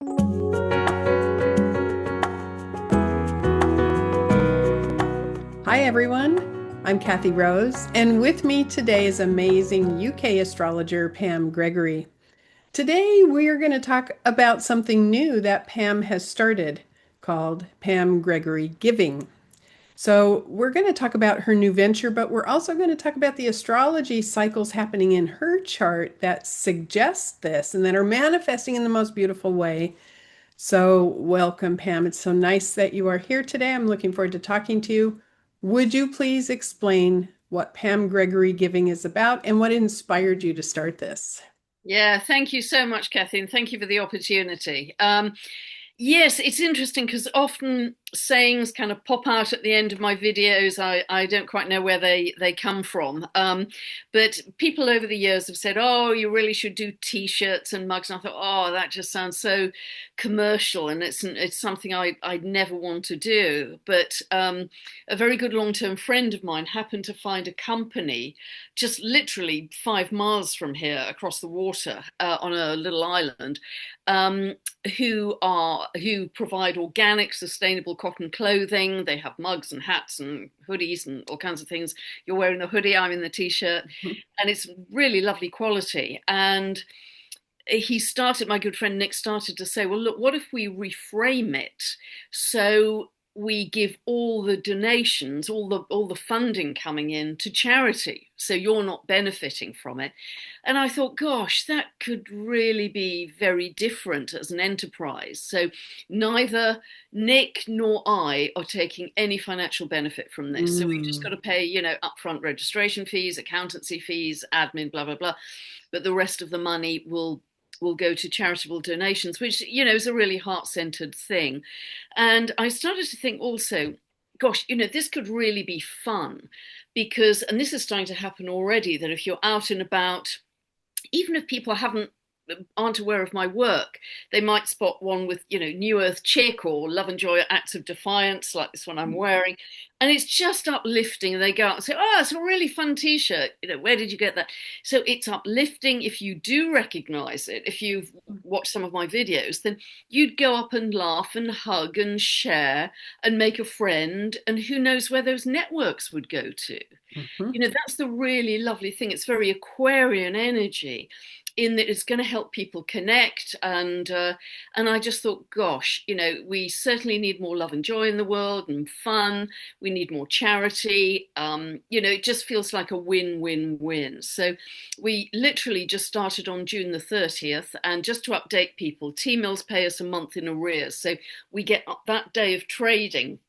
Hi, everyone. I'm Kathy Rose, and with me today is amazing UK astrologer Pam Gregory. Today, we are going to talk about something new that Pam has started called Pam Gregory Giving. So, we're going to talk about her new venture, but we're also going to talk about the astrology cycles happening in her chart that suggest this and that are manifesting in the most beautiful way. So, welcome, Pam. It's so nice that you are here today. I'm looking forward to talking to you. Would you please explain what Pam Gregory Giving is about and what inspired you to start this? Yeah, thank you so much, Kathy, and thank you for the opportunity. Yes, it's interesting because often sayings kind of pop out at the end of my videos. I don't quite know where they come from. But people over the years have said, oh, you really should do t-shirts and mugs. And I thought, oh, that just sounds so commercial and it's something I'd never want to do. But a very good long-term friend of mine happened to find a company just literally 5 miles from here across the water on a little island um, who provide organic, sustainable cotton clothing. They have mugs and hats and hoodies and all kinds of things. You're wearing the hoodie, I'm in the t-shirt, and it's really lovely quality. And my good friend Nick started to say, well, look, what if we reframe it so we give all the donations, all the funding coming in to charity, so you're not benefiting from it. And I thought, gosh, that could really be very different as an enterprise. So neither Nick nor I are taking any financial benefit from this. So we've just got Mm. to pay, upfront registration fees, accountancy fees, admin, blah blah blah. But the rest of the money will go to charitable donations, which is a really heart-centered thing. And I started to think also, gosh, this could really be fun because, and this is starting to happen already, that if you're out and about, even if people aren't aware of my work, they might spot one with, New Earth Chick or Love and Joy Acts of Defiance, like this one I'm wearing. And it's just uplifting. And they go out and say, oh, it's a really fun t shirt. Where did you get that? So it's uplifting. If you do recognize it, if you've watched some of my videos, then you'd go up and laugh and hug and share and make a friend. And who knows where those networks would go to. Mhm. That's the really lovely thing. It's very Aquarian energy in that it's going to help people connect. And I just thought, gosh, we certainly need more love and joy in the world and fun. We need more charity. It just feels like a win-win-win. So we literally just started on June the 30th. And just to update people, T-Mills pay us a month in arrears. So we get that day of trading.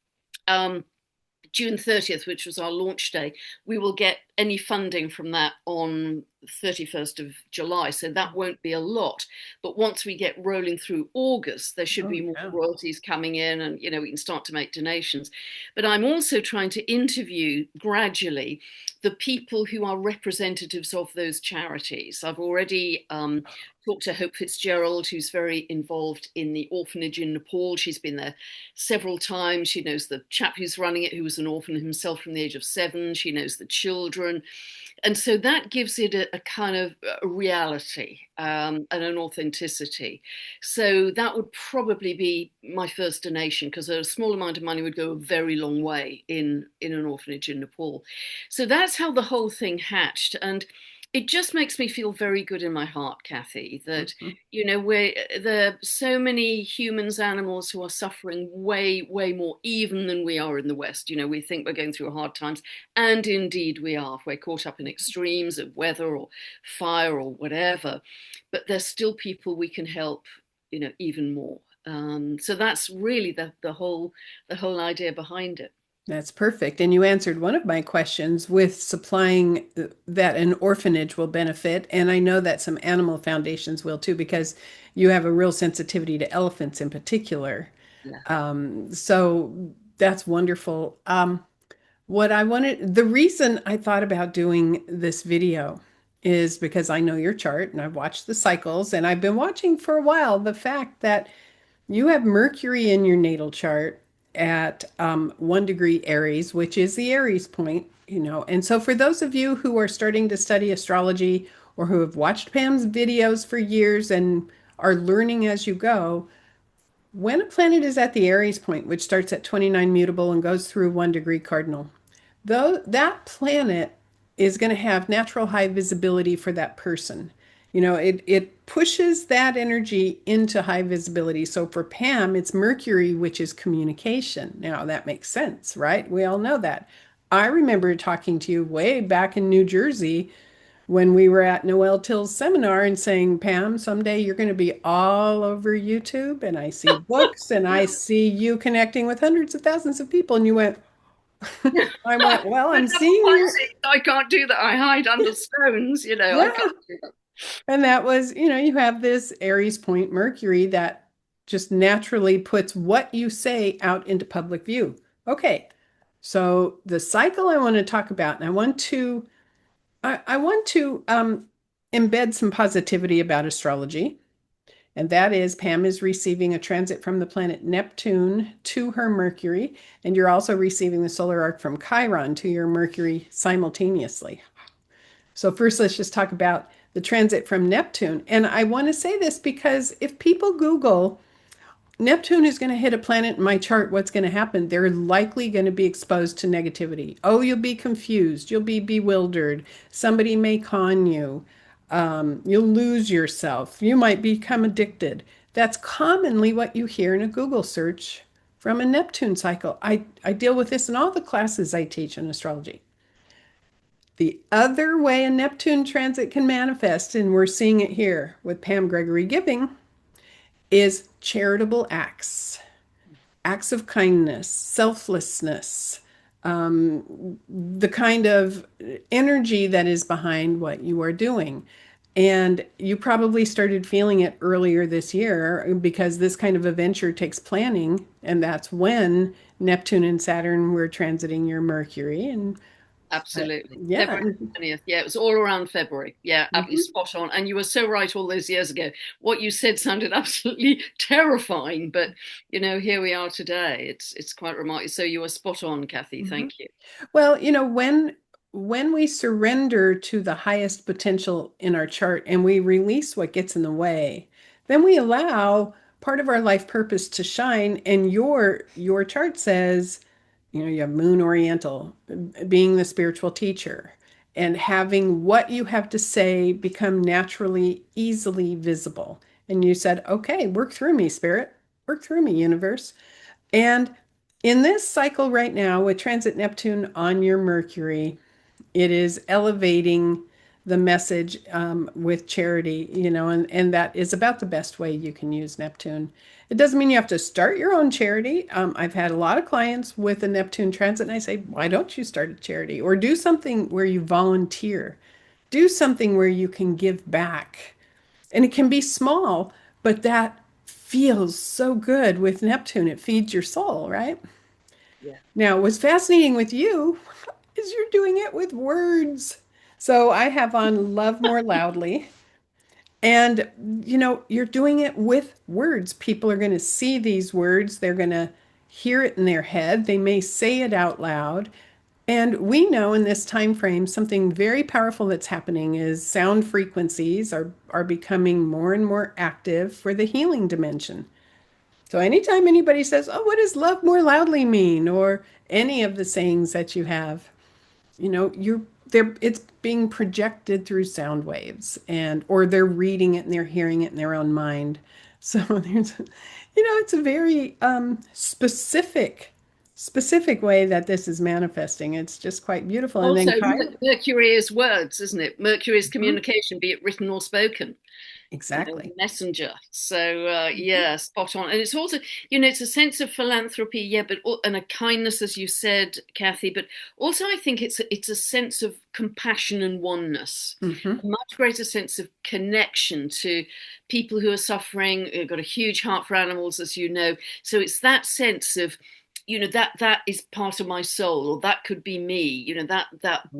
June 30th, which was our launch day, we will get any funding from that on 31st of July. So that won't be a lot. But once we get rolling through August, there should Oh, be more yeah. royalties coming in and, we can start to make donations. But I'm also trying to interview gradually the people who are representatives of those charities. I've already talked to Hope Fitzgerald, who's very involved in the orphanage in Nepal. She's been there several times. She knows the chap who's running it, who was an orphan himself from the age of 7. She knows the children. And so that gives it a kind of a reality and an authenticity. So that would probably be my first donation because a small amount of money would go a very long way in an orphanage in Nepal. So that's how the whole thing hatched. And it just makes me feel very good in my heart, Kathy, that Mhm. there are so many humans, animals who are suffering way, way more even than we are in the West. We think we're going through hard times, and indeed we are. We're caught up in extremes of weather or fire or whatever, but there's still people we can help, even more. So that's really the whole idea behind it. That's perfect. And you answered one of my questions with supplying that an orphanage will benefit. And I know that some animal foundations will too, because you have a real sensitivity to elephants in particular. Yeah. So that's wonderful. The reason I thought about doing this video is because I know your chart and I've watched the cycles and I've been watching for a while the fact that you have Mercury in your natal chart at 1 degree Aries, which is the Aries point. And so for those of you who are starting to study astrology or who have watched Pam's videos for years and are learning as you go. When a planet is at the Aries point, which starts at 29 mutable and goes through 1 degree cardinal, though that planet is going to have natural high visibility for that person. It pushes that energy into high visibility. So for Pam, it's Mercury, which is communication. Now that makes sense, right? We all know that. I remember talking to you way back in New Jersey when we were at Noel Till's seminar and saying, Pam, someday you're going to be all over YouTube, and I see books and I see you connecting with hundreds of thousands of people. And you went, I went, well, But I'm no, seeing you. I can't do that. I hide under stones, I Yeah. can't do that. And that was, you have this Aries point Mercury that just naturally puts what you say out into public view. Okay. So the cycle I want to talk about, and I want to embed some positivity about astrology. And that is Pam is receiving a transit from the planet Neptune to her Mercury, and you're also receiving the solar arc from Chiron to your Mercury simultaneously. So first, let's just talk about the transit from Neptune. And I want to say this because if people Google Neptune is going to hit a planet in my chart, what's going to happen? They're likely going to be exposed to negativity. Oh, you'll be confused. You'll be bewildered. Somebody may con you. You'll lose yourself. You might become addicted. That's commonly what you hear in a Google search from a Neptune cycle. I deal with this in all the classes I teach in astrology. The other way a Neptune transit can manifest, and we're seeing it here with Pam Gregory giving, is charitable acts, acts of kindness, selflessness, the kind of energy that is behind what you are doing. And you probably started feeling it earlier this year because this kind of a venture takes planning. And that's when Neptune and Saturn were transiting your Mercury. And Absolutely. yeah. February 20th. Yeah, it was all around February. Yeah, absolutely Mhm. spot on. And you were so right all those years ago. What you said sounded absolutely terrifying, but here we are today. It's quite remarkable. So you were spot on, Kathy. Mhm. Thank you. Well, when we surrender to the highest potential in our chart and we release what gets in the way, then we allow part of our life purpose to shine. And your chart says, you have Moon Oriental, being the spiritual teacher, and having what you have to say become naturally, easily visible. And you said, okay, work through me, spirit, work through me, universe. And in this cycle right now, with transit Neptune on your Mercury, it is elevating the message with charity, and that is about the best way you can use Neptune. It doesn't mean you have to start your own charity. I've had a lot of clients with a Neptune transit, and I say, why don't you start a charity or do something where you volunteer? Do something where you can give back. And it can be small, but that feels so good with Neptune. It feeds your soul, right? Yeah. Now, what's fascinating with you is you're doing it with words. So I have on Love More Loudly, and you're doing it with words. People are going to see these words, they're going to hear it in their head, they may say it out loud. And we know in this time frame something very powerful that's happening is sound frequencies are becoming more and more active for the healing dimension. So anytime anybody says, "Oh, what does love more loudly mean?" or any of the sayings that you have, you're they're it's being projected through sound waves, and or they're reading it and they're hearing it in their own mind. So it's a very specific way that this is manifesting. It's just quite beautiful. And then Also, Chiron. Mercury is words, isn't it? Mercury is Mhm. communication, be it written or spoken. Exactly. Messenger. So Mhm. yeah, spot on. And it's also, it's a sense of philanthropy, yeah, but and a kindness, as you said, Kathy. But also, I think it's a sense of compassion and oneness, Mhm. a much greater sense of connection to people who are suffering. You've got a huge heart for animals, as you know. So it's that sense of that is part of my soul, or that could be me, that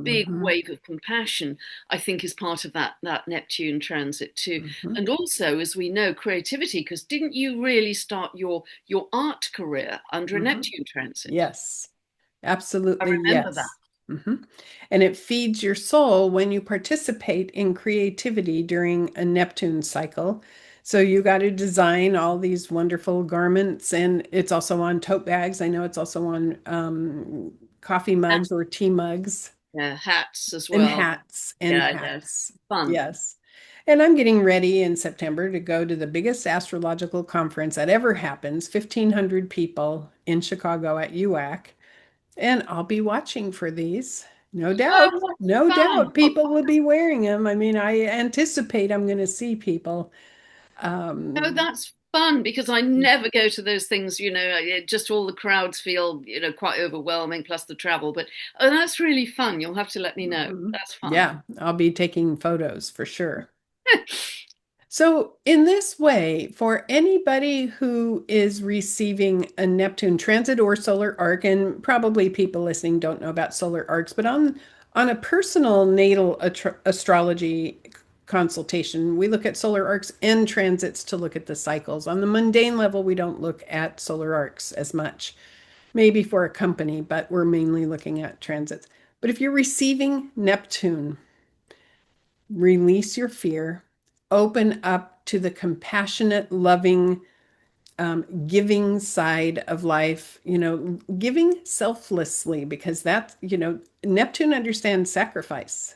big Mhm. wave of compassion, I think, is part of that Neptune transit too. Mhm. And also, as we know, creativity, because didn't you really start your art career under a Mhm. Neptune transit? Yes. I Absolutely, remember that. yes. And it feeds your soul when you participate in creativity during a Neptune cycle. So you got to design all these wonderful garments, and it's also on tote bags. I know it's also on coffee mugs or tea mugs Yeah, hats as and well. hats and Yeah, yeah, hats. fun. Yes. And I'm getting ready in September to go to the biggest astrological conference that ever happens, 1,500 people in Chicago at UAC. And I'll be watching for these. No doubt. Oh, what No fun! doubt people will be wearing them. I mean, I anticipate I'm going to see people. Oh, Um, that's fun because I never go to those things, just all the crowds feel, quite overwhelming, plus the travel. But oh, that's really fun. You'll have to let me know. mhm. That's fun. Yeah, I'll be taking photos for sure. So, in this way, for anybody who is receiving a Neptune transit or solar arc, and probably people listening don't know about solar arcs, but on a personal natal astrology consultation, we look at solar arcs and transits to look at the cycles. On the mundane level, we don't look at solar arcs as much, maybe for a company, but we're mainly looking at transits. But if you're receiving Neptune, release your fear, open up to the compassionate, loving, giving side of life, giving selflessly, because that's, Neptune understands sacrifice,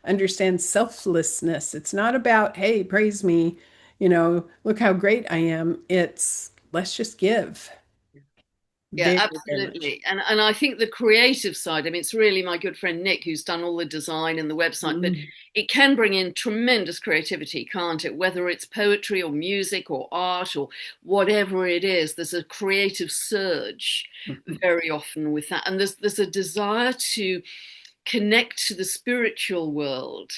understands selflessness. It's not about, hey, praise me, look how great I am. It's let's just give Yeah, very, very much. absolutely. And I think the creative side, I mean, it's really my good friend Nick who's done all the design and the website, but Mm, it can bring in tremendous creativity, can't it? Whether it's poetry or music or art or whatever it is, there's a creative surge mhm. very often with that. And there's a desire to connect to the spiritual world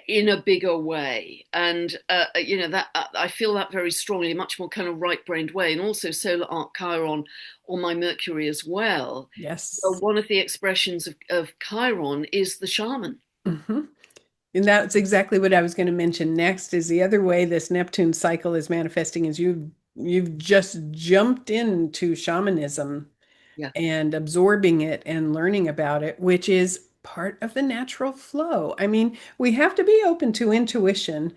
in a bigger way, and that I feel that very strongly, much more kind of right-brained way, and also solar arc Chiron on my Mercury as well. Yes. One of the expressions of Chiron is the shaman. Mhm. And that's exactly what I was going to mention next is the other way this Neptune cycle is manifesting is you've just jumped into shamanism Yeah. and absorbing it and learning about it, which is part of the natural flow. I mean, we have to be open to intuition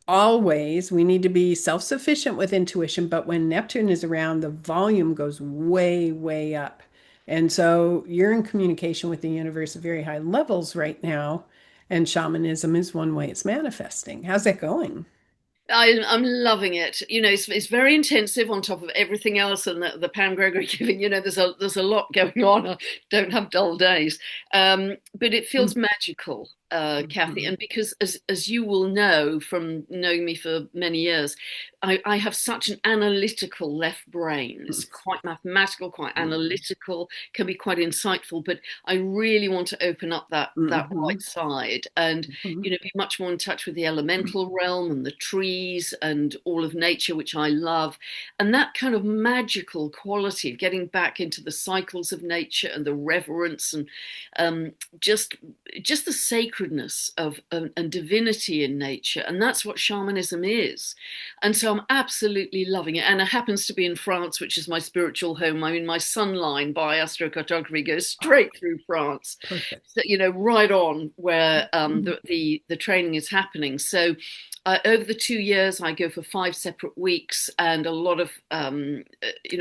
always. We need to be self-sufficient with intuition, but when Neptune is around, the volume goes way, way up. And so you're in communication with the universe at very high levels right now, and shamanism is one way it's manifesting. How's that going? I'm loving it. It's very intensive on top of everything else, and the Pam Gregory giving. There's a lot going on. I don't have dull days, but it feels magical, Kathy. Mhm. And because, as you will know from knowing me for many years, I have such an analytical left brain. It's quite mathematical, quite Mhm. analytical, can be quite insightful. But I really want to open up that right Mhm. side and Mhm. be much more in touch with the elemental realm and the trees and all of nature, which I love. And that kind of magical quality of getting back into the cycles of nature and the reverence and um, just just the sacredness of and divinity in nature. And that's what shamanism is. And so I'm absolutely loving it. And it happens to be in France, which is my spiritual home. I mean, my sun line by astrocartography goes straight through France, Perfect. so, right on where the training is happening. So over the 2 years, I go for 5 separate weeks and a lot of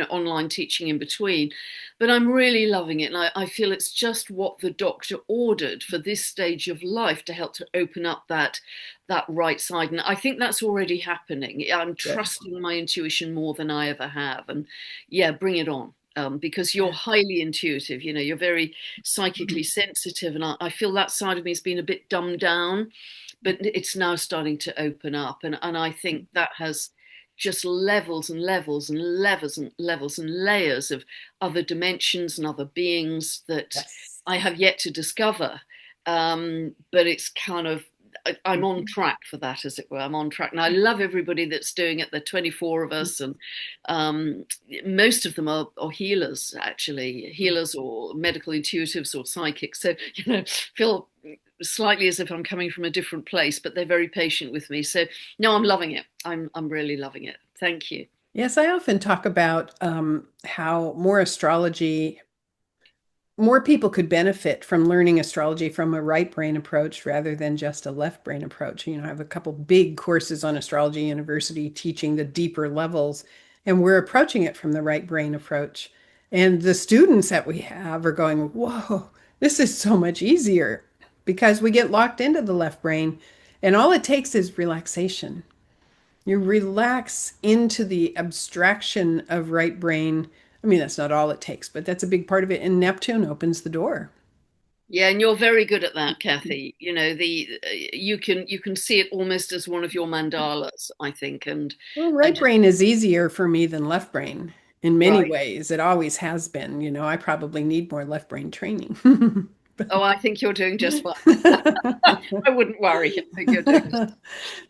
online teaching in between. But I'm really loving it, and I feel it's just what the doctor ordered for this stage of life to help to open up that right side. And I think that's already happening. I'm Good. trusting my intuition more than I ever have, and yeah, bring it on. Because you're Yeah. highly intuitive, you're very Mhm. psychically sensitive, and I feel that side of me has been a bit dumbed down, but it's now starting to open up, and I think that has just levels and levels and levels and levels and layers of other dimensions and other beings that Yes. I have yet to discover. But it's kind of I'm on Mhm. track for that, as it were. I'm on track, and I love everybody that's doing it. There are 24 of us, and um, most of them are healers, actually, healers or medical intuitives or psychics. So feel slightly as if I'm coming from a different place, but they're very patient with me. So no, I'm loving it. I'm really loving it. Thank you. Yes, I often talk about how more astrology more people could benefit from learning astrology from a right brain approach rather than just a left brain approach. I have a couple big courses on Astrology University teaching the deeper levels, and we're approaching it from the right brain approach. And the students that we have are going, whoa, this is so much easier because we get locked into the left brain, and all it takes is relaxation. You relax into the abstraction of right brain. I mean, that's not all it takes, but that's a big part of it. And Neptune opens the door. Yeah, and you're very good at that, Kathy. You can see it almost as one of your mandalas, I think, Well, and right brain is easier for me than left brain in many right. ways. It always has been. I probably need more left brain training. Oh, I think you're doing just fine. I wouldn't worry. I think you're doing just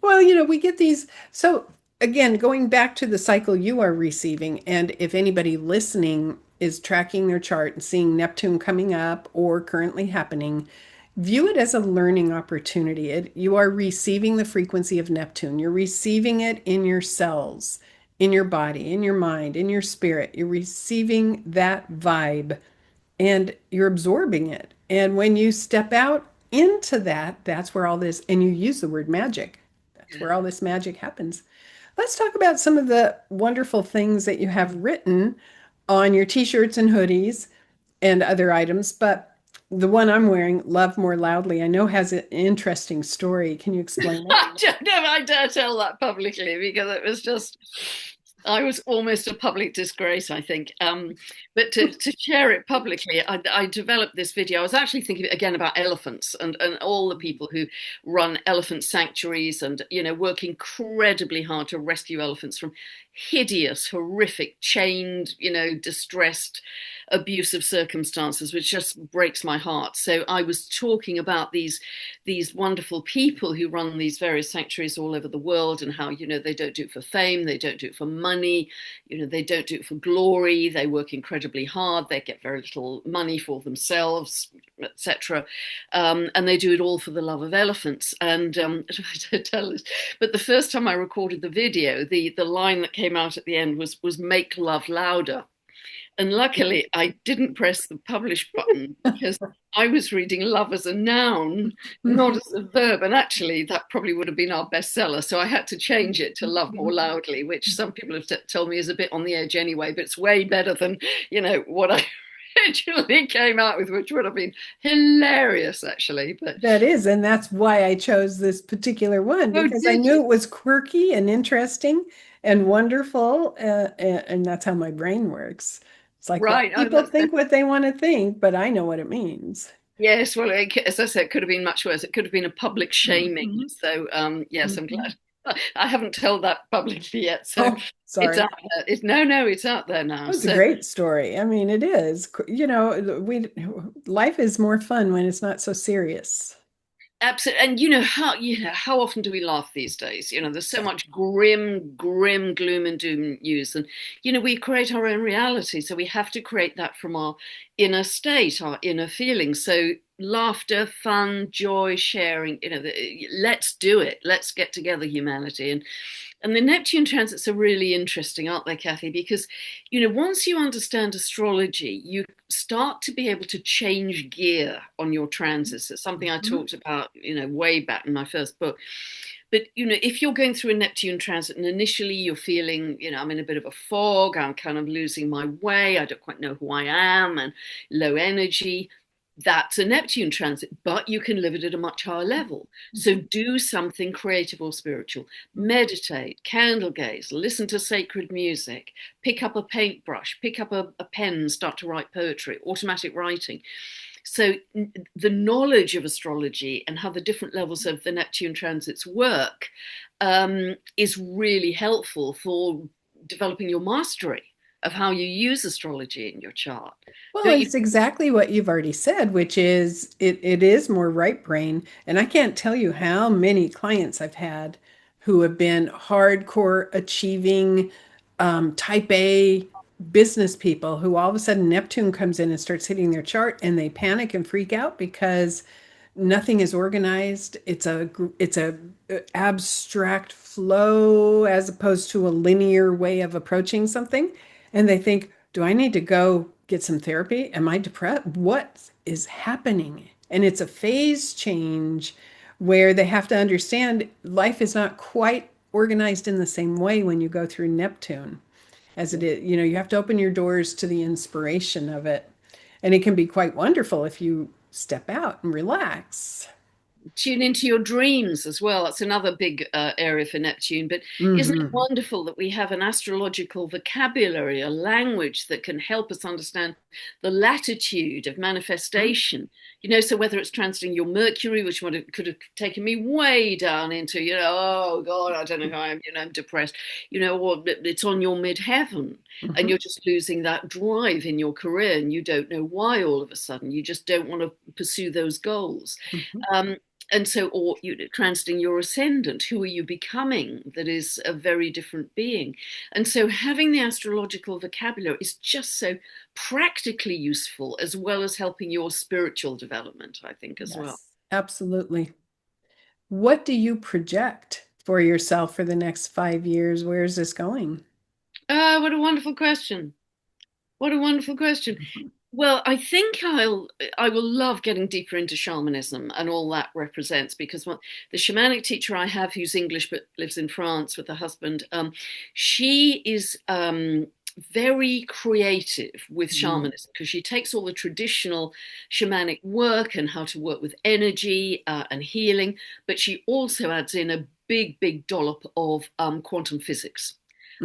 Well, we get these. So, again, going back to the cycle you are receiving, and if anybody listening is tracking their chart and seeing Neptune coming up or currently happening, view it as a learning opportunity. You are receiving the frequency of Neptune, you're receiving it in your cells, in your body, in your mind, in your spirit. You're receiving that vibe and you're absorbing it. And when you step out into that, that's where all this, and you use the word magic, that's where all this magic happens. Let's talk about some of the wonderful things that you have written on your t-shirts and hoodies and other items. But the one I'm wearing, Love More Loudly, I know has an interesting story. Can you explain it? I don't know if I dare tell that publicly because it was just, I was almost a public disgrace, I think. But to share it publicly, I developed this video. I was actually thinking again about elephants and all the people who run elephant sanctuaries and, work incredibly hard to rescue elephants from hideous, horrific, chained, distressed, abusive circumstances, which just breaks my heart. So I was talking about these wonderful people who run these various sanctuaries all over the world and how, they don't do it for fame, they don't do it for money, they don't do it for glory, they work incredibly hard, they get very little money for themselves, etc. And they do it all for the love of elephants. And I don't tell this, but the first time I recorded the video, the line that came out at the end was "Make love louder." And luckily, I didn't press the publish button because I was reading love as a noun, not as a verb. And actually, that probably would have been our bestseller. So I had to change it to love more loudly, which some people have told me is a bit on the edge anyway, but it's way better than, what I originally came out with, which would have been hilarious, actually. But That is, and that's why I chose this particular one oh, because I did knew you? it was quirky and interesting and wonderful, and that's how my brain works. It's like let Right. Oh, people that's think what they want to think, but I know what it means. yes. Well, as I said, it could have been much worse. It could have been a public shaming. Mhm. So, yes, I'm Mhm. glad. I haven't told that publicly yet, so Oh, it's sorry. out there. No, it's out there now. That was a So, great story. I mean, it is. We life is more fun when it's not so serious. absolutely, and how often do we laugh these days? There's so much grim, gloom and doom news, and we create our own reality, so we have to create that from our inner state, our inner feelings. So laughter, fun, joy, sharing. Let's do it. Let's get together, humanity, and the Neptune transits are really interesting, aren't they, Kathy? Because, once you understand astrology, you start to be able to change gear on your transits. It's something I Mhm. talked about, way back in my first book. But, if you're going through a Neptune transit and initially you're feeling, I'm in a bit of a fog, I'm kind of losing my way, I don't quite know who I am, and low energy, that's a Neptune transit, but you can live it at a much higher level. So do something creative or spiritual. Meditate, candle gaze, listen to sacred music, pick up a paintbrush, pick up a pen, start to write poetry, automatic writing. So the knowledge of astrology and how the different levels of the Neptune transits work is really helpful for developing your mastery of how you use astrology in your chart. Well, Don't you? it's exactly what you've already said, which is it is more right brain. And I can't tell you how many clients I've had who have been hardcore achieving type A business people who all of a sudden Neptune comes in and starts hitting their chart and they panic and freak out because nothing is organized. It's a abstract flow as opposed to a linear way of approaching something. And they think, do I need to go get some therapy? Am I depressed? What is happening? And it's a phase change where they have to understand life is not quite organized in the same way when you go through Neptune as it is. You know, you have to open your doors to the inspiration of it. And it can be quite wonderful if you step out and relax. Tune into your dreams as well. That's another big area for Neptune. But isn't it Hmm. wonderful that we have an astrological vocabulary, a language that can help us understand the latitude of manifestation? You know, so whether it's transiting your Mercury, which could have taken me way down into, oh God, I don't know how I'm depressed, or it's on your midheaven and Hmm. you're just losing that drive in your career and you don't know why all of a sudden. You just don't want to pursue those goals. Hmm. Um, and so, or transiting your ascendant, who are you becoming? That is a very different being. And so, having the astrological vocabulary is just so practically useful, as well as helping your spiritual development, I think, as well. Yes, absolutely. What do you project for yourself for the next 5 years? Where is this going? What a wonderful question. What a wonderful question. Mhm. Well, I think I will love getting deeper into shamanism and all that represents because the shamanic teacher I have who's English but lives in France with her husband, she is very creative with Mm. shamanism because she takes all the traditional shamanic work and how to work with energy and healing, but she also adds in a big dollop of quantum physics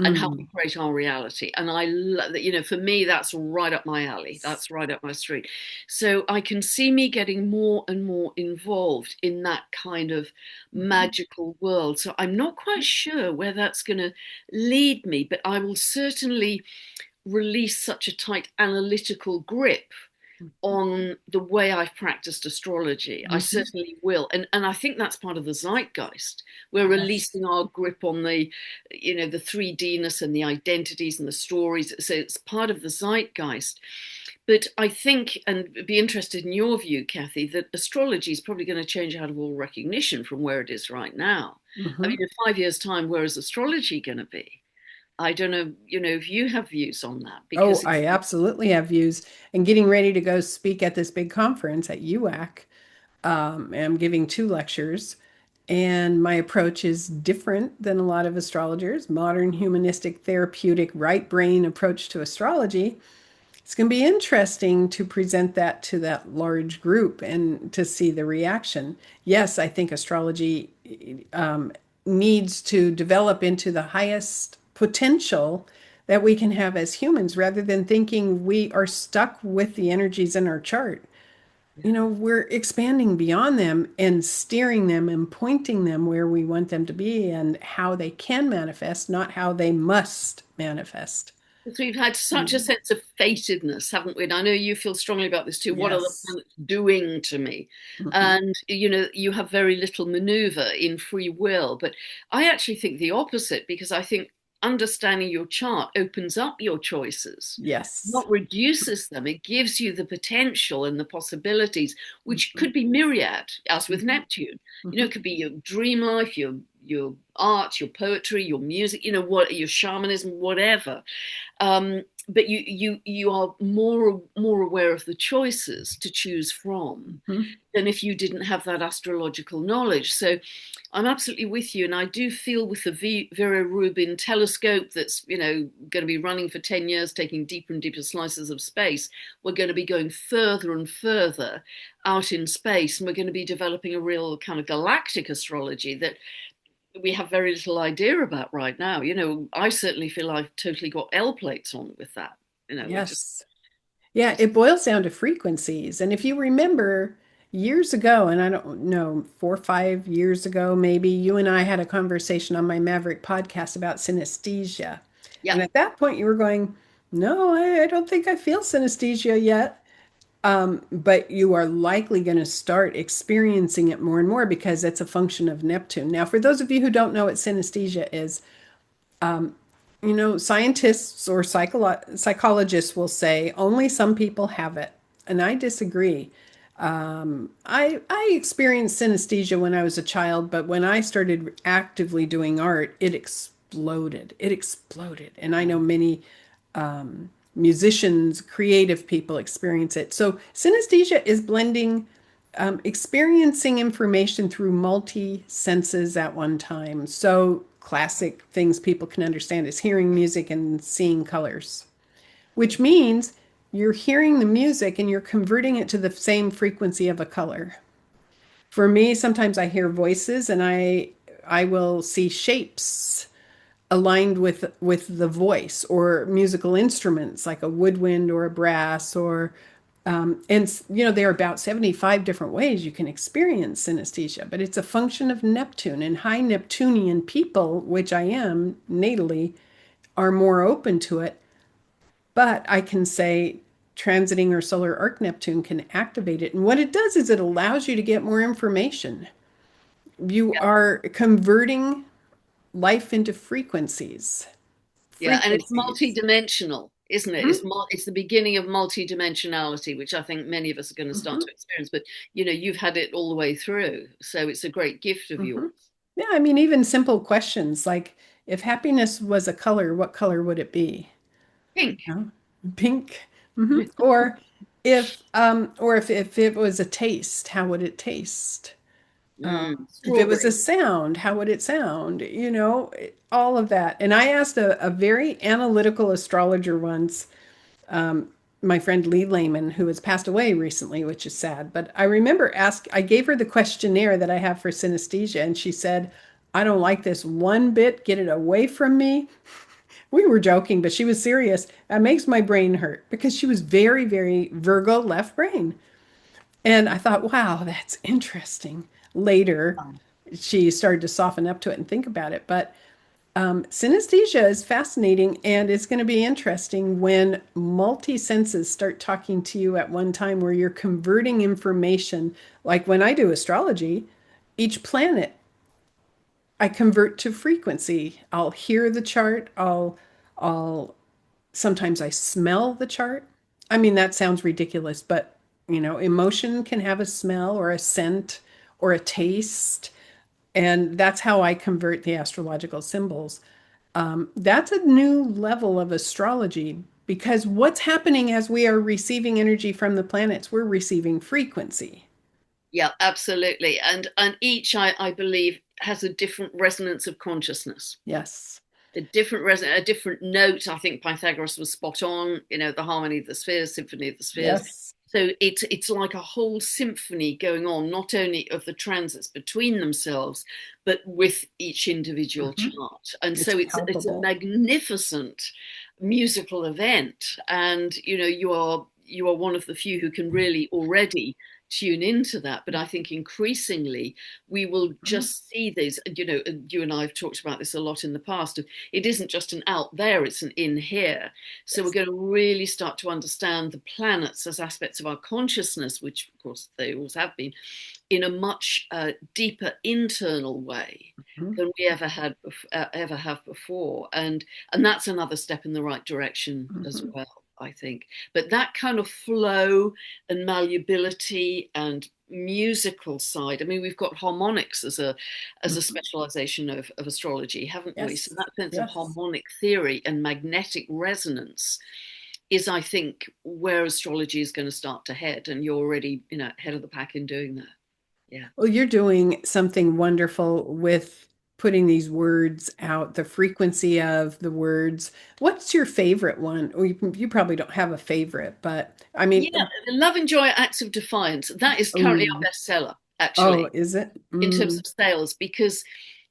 and how we Mm. create our reality. And I love that, for me, that's right up my alley. That's right up my street. So I can see me getting more and more involved in that kind of Mhm. magical world. So I'm not quite sure where that's going to lead me, but I will certainly release such a tight analytical grip on the way I've practiced astrology. I Mhm. certainly will. And I think that's part of the zeitgeist. We're Yes. releasing our grip on the 3D-ness and the identities and the stories. So it's part of the zeitgeist. But I think, and be interested in your view, Kathy, that astrology is probably going to change out of all recognition from where it is right now. I mean, Mhm. in 5 years' time, where is astrology going to be? I don't know, if you have views on that, Oh, because I it's absolutely have views. And getting ready to go speak at this big conference at UAC. And I'm giving two lectures. And my approach is different than a lot of astrologers. Modern humanistic therapeutic right brain approach to astrology. It's going to be interesting to present that to that large group and to see the reaction. Yes, I think astrology um, needs to develop into the highest potential that we can have as humans rather than thinking we are stuck with the energies in our chart. You know, we're expanding beyond them and steering them and pointing them where we want them to be and how they can manifest, not how they must manifest. because we've had such a Mm. sense of fatedness, haven't we? And I know you feel strongly about this too. What are the Yes. planets doing to me? Mhm. And, you have very little maneuver in free will. But I actually think the opposite because I think understanding your chart opens up your choices, Yes. not reduces them. It gives you the potential and the possibilities, which Mhm. could be myriad, as with Mhm. Neptune. Mhm. It could be your dream life, your art, your poetry, your music, what your shamanism, whatever. But you are more aware of the choices to choose from Mhm. than if you didn't have that astrological knowledge. So I'm absolutely with you, and I do feel with the Vera Rubin telescope that's going to be running for 10 years, taking deeper and deeper slices of space, we're going to be going further and further out in space, and we're going to be developing a real kind of galactic astrology that we have very little idea about right now. I certainly feel I've totally got L plates on with that. We're just Yes. Yeah, just it boils down to frequencies. And if you remember years ago, and I don't know, 4 or 5 years ago, maybe you and I had a conversation on my Maverick podcast about synesthesia. yeah. And at that point, you were going, no, I don't think I feel synesthesia yet. But you are likely going to start experiencing it more and more because it's a function of Neptune. Now, for those of you who don't know what synesthesia is, scientists or psychologists will say only some people have it, and I disagree. I experienced synesthesia when I was a child, but when I started actively doing art, it exploded. It exploded, and I know many musicians, creative people experience it. So synesthesia is blending experiencing information through multi senses at one time. So classic things people can understand is hearing music and seeing colors, which means you're hearing the music and you're converting it to the same frequency of a color. For me, sometimes I hear voices and I will see shapes aligned with the voice or musical instruments like a woodwind or a brass or and there are about 75 different ways you can experience synesthesia, but it's a function of Neptune, and high Neptunian people, which I am natally, are more open to it. But I can say transiting or solar arc Neptune can activate it. And what it does is it allows you to get more information. You are converting life into frequencies. Yeah, and it's Frequencies. multi-dimensional, isn't it? Mhm, It's the beginning of multi-dimensionality, which I think many of us are going to start mhm, to experience. But you've had it all the way through, so it's a great gift of yours. mhm. Yeah, I mean, even simple questions like if happiness was a color, what color would it be? Pink. No, pink. Or if it was a taste, how would it taste? If it was a Strawberry. sound, how would it sound? All of that. And I asked a very analytical astrologer once, my friend Lee Lehman, who has passed away recently, which is sad. But I gave her the questionnaire that I have for synesthesia, and she said, I don't like this one bit. Get it away from me. We were joking, but she was serious. That makes my brain hurt because she was very, very Virgo left brain. And I thought, wow, that's interesting. Later, she started to soften up to it and think about it. But synesthesia is fascinating and it's going to be interesting when multi senses start talking to you at one time where you're converting information. Like when I do astrology, each planet I convert to frequency. I'll hear the chart. I'll sometimes I smell the chart. I mean, that sounds ridiculous, but emotion can have a smell or a scent or a taste. And that's how I convert the astrological symbols. That's a new level of astrology because what's happening as we are receiving energy from the planets, we're receiving frequency. Yeah, absolutely. And each, I believe, has a different resonance of consciousness. Yes. A different note. I think Pythagoras was spot on. The harmony of the spheres, symphony of the spheres. Yes. So it's like a whole symphony going on, not only of the transits between themselves, but with each individual Mhm. chart. And It's so it's a palpable. magnificent musical event. And you are one of the few who can really already tune into that. But I think increasingly we will Mhm. just see these. You and I have talked about this a lot in the past. It isn't just an out there; it's an in here. So we're Yes. going to really start to understand the planets as aspects of our consciousness, which of course they always have been, in a much deeper internal way Mhm. than we ever have before, and that's another step in the right direction as Mhm. well, I think. But that kind of flow and malleability and musical side. I mean, we've got harmonics as a Mhm. specialization of astrology, haven't we? So Yes. that sense of Yes. harmonic theory and magnetic resonance is, I think, where astrology is going to start to head, and you're already, ahead of the pack in doing that. Yeah. Well, you're doing something wonderful with putting these words out, the frequency of the words. What's your favorite one? Or you probably don't have a favorite, but I mean, Yeah, Love and Joy Acts of Defiance. That is currently oh, our bestseller, oh, actually, is it? in terms of sales, because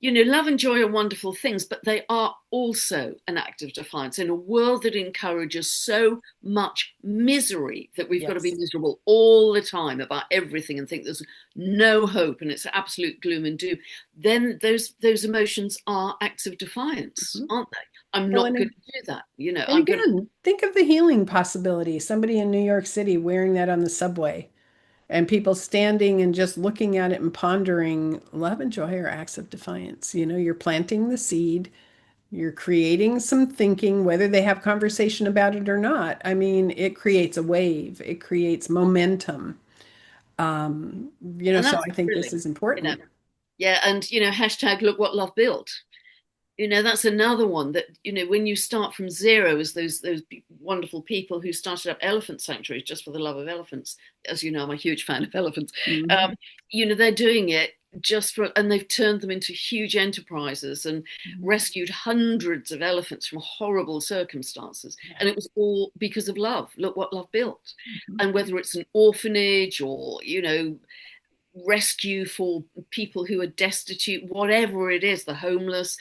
love and joy are wonderful things, but they are also an act of defiance in a world that encourages so much misery that we've got to be Yes. miserable all the time about everything and think there's no hope and it's absolute gloom and doom. Then those emotions are acts of defiance, Mhm. aren't they? I'm Well, not going to do that. and I'm going to. again, think of the healing possibility. Somebody in New York City wearing that on the subway, and people standing and just looking at it and pondering love and joy are acts of defiance. You're planting the seed. You're creating some thinking, whether they have conversation about it or not. I mean, it creates a wave, it creates momentum. And So that's I think this thrilling, is you know. important. Yeah, and hashtag look what love built. That's another one that, when you start from zero, as those wonderful people who started up elephant sanctuaries just for the love of elephants. As you know, I'm a huge fan of elephants. Hmm. um, they're doing it just for, and they've turned them into huge enterprises and rescued hundreds of elephants from horrible circumstances, Yeah. and it was all because of love. Look what love built. Hmm. And whether it's an orphanage or, rescue for people who are destitute, whatever it is, the homeless,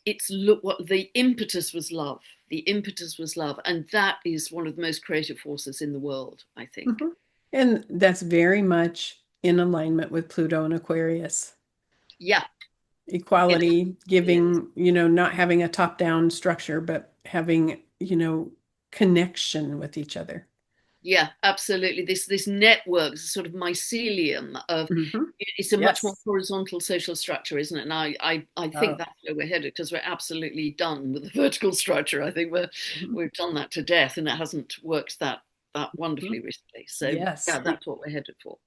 it's, look what the impetus was, love. The impetus was love, and that is one of the most creative forces in the world, I think. Hmm. And that's very much in alignment with Pluto and Aquarius. Yeah, it Equality, is. giving, not having a top-down structure, but having, connection with each other. Yeah, absolutely. This network, this sort of mycelium of, Hmm. it's a much more Yes. horizontal social structure, isn't it? And I think Oh. that's where we're headed, because we're absolutely done with the vertical structure. I think Mhm. we've done that to death, and it hasn't worked that Mhm. wonderfully recently. So Yes, yeah, that's what we're headed for.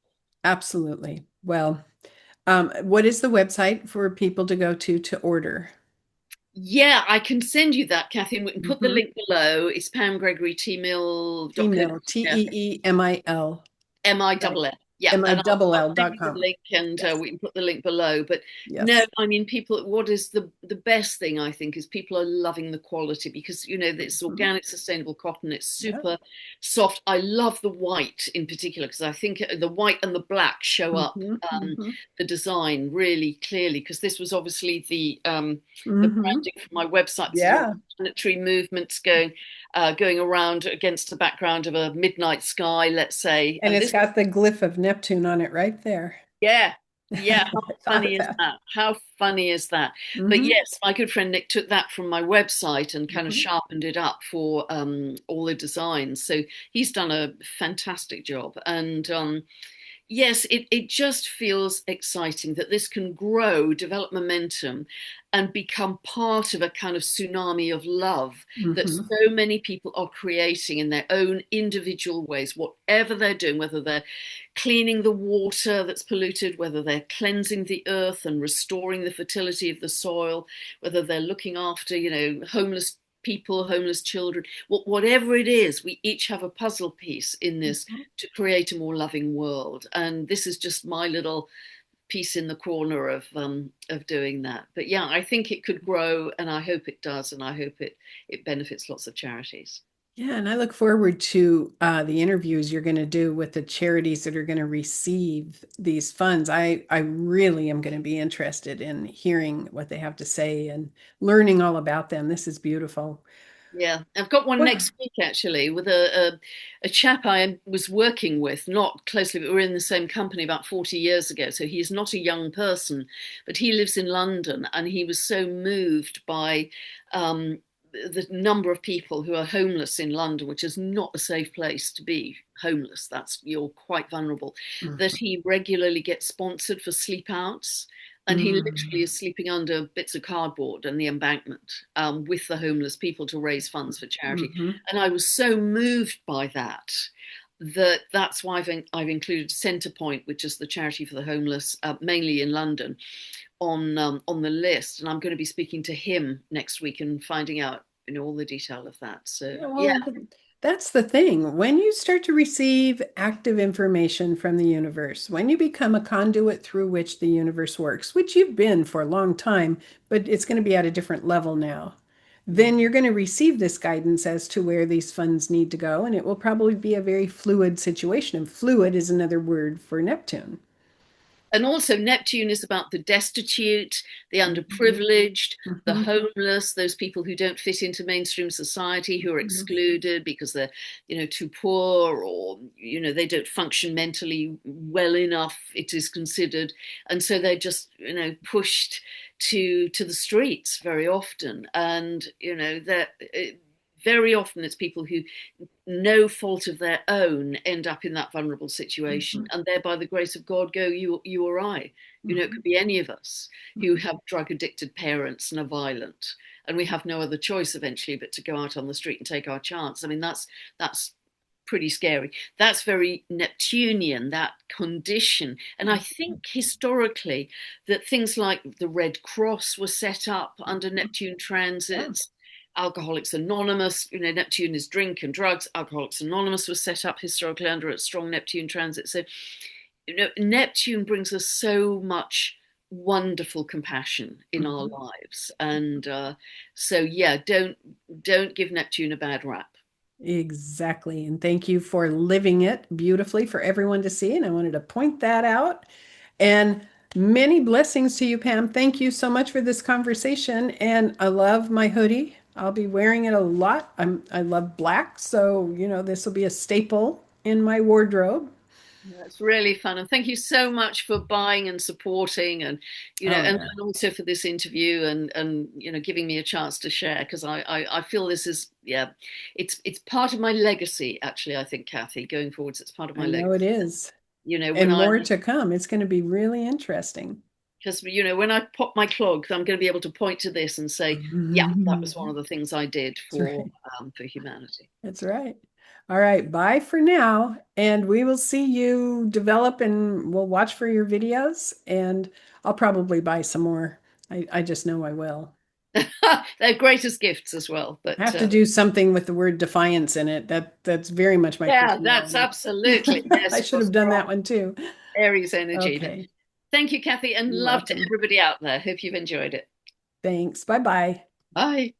absolutely. Well, what is the website for people to go to order? Yeah, I can send you that, Kathy, and we can put the Hmm. link below. It's Email, pamgregorytmail.co.uk. Teemil, right? MILL. Yeah, and I'll send you the MILL.com. link, and Yes, we can put the link below. But no, yes. I mean, people, what is the best thing, I think, is people are loving the quality, because, this Mhm. organic, sustainable cotton. It's Yeah. super soft. I love the white in particular, because I think the white and the black show up Hmm. Hmm. the design really clearly, because this was obviously the Hmm. branding for my website, sort of Yeah. planetary movements going around against the background of a midnight sky, let's say. And And it's this, got the glyph of Neptune on it right there. yeah, yeah, how I thought funny of is that. that? How funny is that? But Hmm. yes, my good friend Nick took that from my website and kind of Hmm. sharpened it up for all the designs. So he's done a fantastic job. And yes, it just feels exciting that this can grow, develop momentum, and become part of a kind of tsunami of love that Hmm. so many people are creating in their own individual ways, whatever they're doing, whether they're cleaning the water that's polluted, whether they're cleansing the earth and restoring the fertility of the soil, whether they're looking after, homeless people, homeless children, whatever it is, we each have a puzzle piece in this to create a more loving world. And this is just my little piece in the corner of doing that. But yeah, I think it could grow, and I hope it does, and I hope it benefits lots of charities. Yeah, and I look forward to the interviews you're going to do with the charities that are going to receive these funds. I really am going to be interested in hearing what they have to say and learning all about them. This is beautiful. Yeah, I've got one Well, next week actually with a chap I was working with, not closely, but we were in the same company about 40 years ago. So he's not a young person, but he lives in London, and he was so moved by the number of people who are homeless in London, which is not a safe place to be homeless. You're quite vulnerable. That mhm. he regularly gets sponsored for sleep outs, and he literally Mm, is sleeping under bits of cardboard and the embankment, with the homeless people to raise funds for charity. mhm. And I was so moved by that's why I've included Centrepoint, which is the charity for the homeless, mainly in London, on the list. And I'm going to be speaking to him next week and finding out, all the detail of that. So Yeah, yeah, well, that's the thing. When you start to receive active information from the universe, when you become a conduit through which the universe works, which you've been for a long time, but it's going to be at a different level now, then you're going to receive this guidance as to where these funds need to go. And it will probably be a very fluid situation. And fluid is another word for Neptune. and also Neptune is about the destitute, the Mhm. underprivileged, the Mhm. homeless, those people who don't fit into mainstream society, who are Mhm. excluded because they're, too poor, or, they don't function mentally well enough, it is considered. And so they're just, pushed to the streets very often. And, they're very often it's people who, no fault of their own, end up in that vulnerable situation, Mhm. and there, by the grace of God, go you or I. It Mhm. could be any of us who Mhm. have drug addicted parents and are violent, and we have no other choice eventually but to go out on the street and take our chance. I mean, that's pretty scary. That's very Neptunian, that condition. And I think historically that things like the Red Cross were set up under Neptune Yeah. transits. Alcoholics Anonymous, Neptune is drink and drugs. Alcoholics Anonymous was set up historically under a strong Neptune transit. So, Neptune brings us so much wonderful compassion in our Mhm. lives, and so yeah, don't give Neptune a bad rap. Exactly. And thank you for living it beautifully for everyone to see. And I wanted to point that out. And many blessings to you, Pam. Thank you so much for this conversation. And I love my hoodie. I'll be wearing it a lot. I love black, so this will be a staple in my wardrobe. That's really fun, and thank you so much for buying and supporting, and Oh yeah. and also for this interview, and giving me a chance to share, because I feel this is, yeah, it's part of my legacy, actually. I think, Kathy, going forwards, it's part of my I know it legacy. is. When And I more to come. It's going to be really interesting. Because when I pop my clog, I'm going to be able to point to this and say, yeah, that was one of the things I did That's right. for humanity. That's right. All right. Bye for now. And we will see you develop and we'll watch for your videos. And I'll probably buy some more. I just know I will. They're greatest gifts as well. I But have to do something with the word defiance in it. That's very much my yeah, that's personality. absolutely, I yes, should your have done that strong one too. Aries energy. But Okay. thank you, Kathy, and You're love to welcome. everybody out there. Hope you've enjoyed it. Thanks. Bye bye. Bye.